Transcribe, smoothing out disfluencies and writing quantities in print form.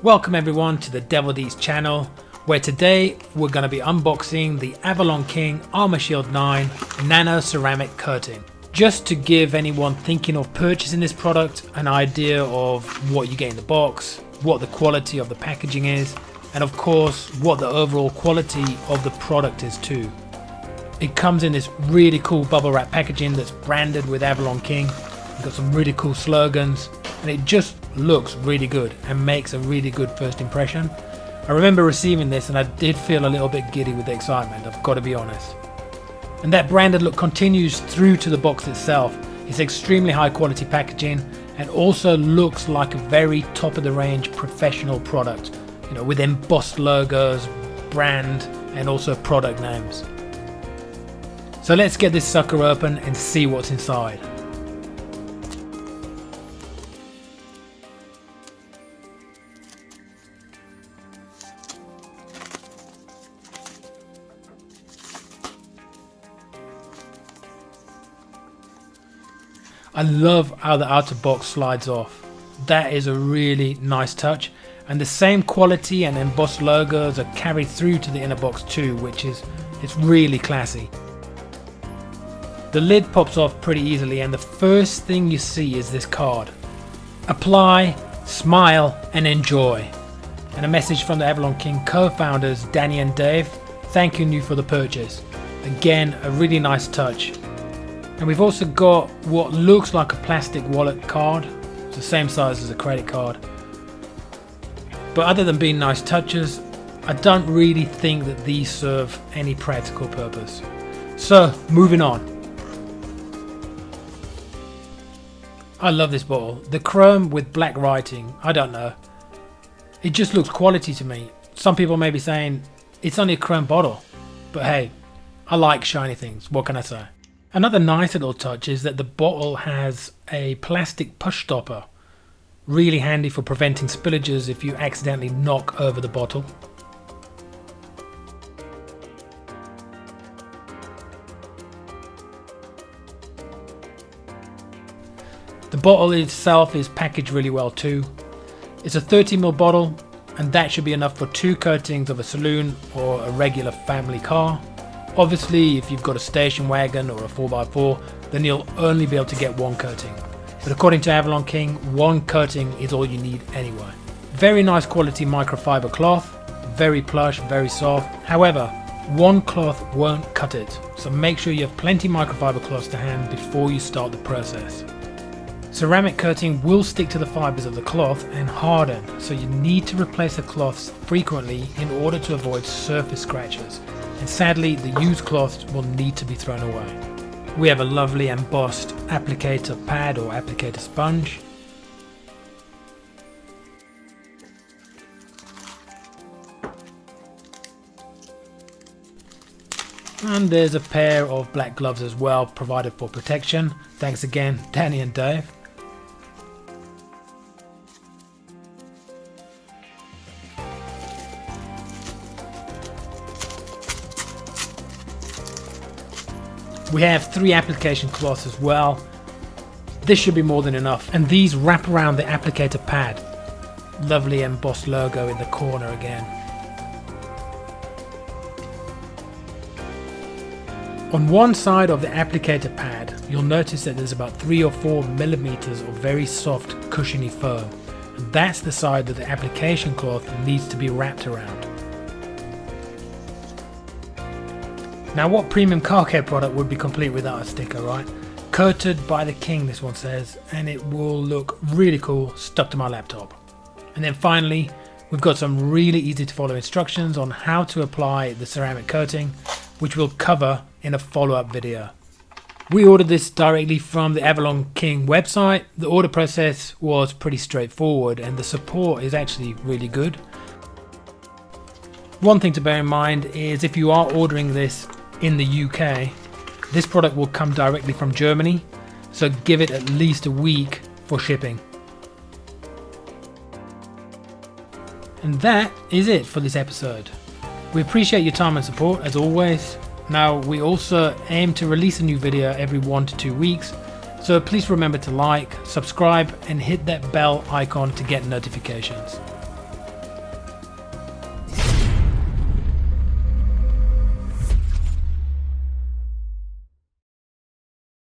Welcome everyone to the Devil Eats channel, where today we're going to be unboxing the AvalonKing Armor Shield 9 Nano Ceramic Coating. Just to give anyone thinking of purchasing this product an idea of what you get in the box, what the quality of the packaging is, and of course what the overall quality of the product is too. It comes in this really cool bubble wrap packaging that's branded with AvalonKing. It's got some really cool slogans and it just looks really good and makes a really good first impression. I remember receiving this and I did feel a little bit giddy with the excitement, I've got to be honest. And that branded look continues through to the box itself. It's extremely high quality packaging and also looks like a very top of the range professional product, you know, with embossed logos, brand and also product names. So let's get this sucker open and see what's inside. I love how the outer box slides off. That is a really nice touch, and the same quality and embossed logos are carried through to the inner box too, which is it's really classy. The lid pops off pretty easily and the first thing you see is this card. Apply, smile and enjoy. And a message from the AvalonKing co-founders Danny and Dave thanking you for the purchase. Again, a really nice touch. And we've also got what looks like a plastic wallet card. It's the same size as a credit card. But other than being nice touches, I don't really think that these serve any practical purpose. So, moving on. I love this bottle. The chrome with black writing, I don't know. It just looks quality to me. Some people may be saying, it's only a chrome bottle. But hey, I like shiny things, what can I say? Another nice little touch is that the bottle has a plastic push stopper. Really handy for preventing spillages if you accidentally knock over the bottle. The bottle itself is packaged really well too. It's a 30ml bottle and that should be enough for 2 coatings of a saloon or a regular family car. Obviously if you've got a station wagon or a 4x4 then you'll only be able to get 1 coating. But according to AvalonKing, 1 coating is all you need anyway. Very nice quality microfiber cloth, very plush, very soft. However, 1 cloth won't cut it, so make sure you have plenty microfiber cloths to hand before you start the process. Ceramic coating will stick to the fibers of the cloth and harden, so you need to replace the cloths frequently in order to avoid surface scratches. And sadly, the used cloths will need to be thrown away. We have a lovely embossed applicator pad or applicator sponge. And there's a pair of black gloves as well, provided for protection. Thanks again, Danny and Dave. We have 3 application cloths as well. This should be more than enough, and these wrap around the applicator pad. Lovely embossed logo in the corner again. On one side of the applicator pad, you'll notice that there's about 3 or 4 millimeters of very soft cushiony foam, and that's the side that the application cloth needs to be wrapped around. Now what premium car care product would be complete without a sticker, right? Coated by the King, this one says, and it will look really cool stuck to my laptop. And then finally, we've got some really easy to follow instructions on how to apply the ceramic coating, which we'll cover in a follow-up video. We ordered this directly from the AvalonKing website. The order process was pretty straightforward and the support is actually really good. One thing to bear in mind is if you are ordering this in the UK, this product will come directly from Germany, so give it at least a week for shipping. And that is it for this episode. We appreciate your time and support as always. Now we also aim to release a new video every 1 to 2 weeks, so please remember to like, subscribe and hit that bell icon to get notifications.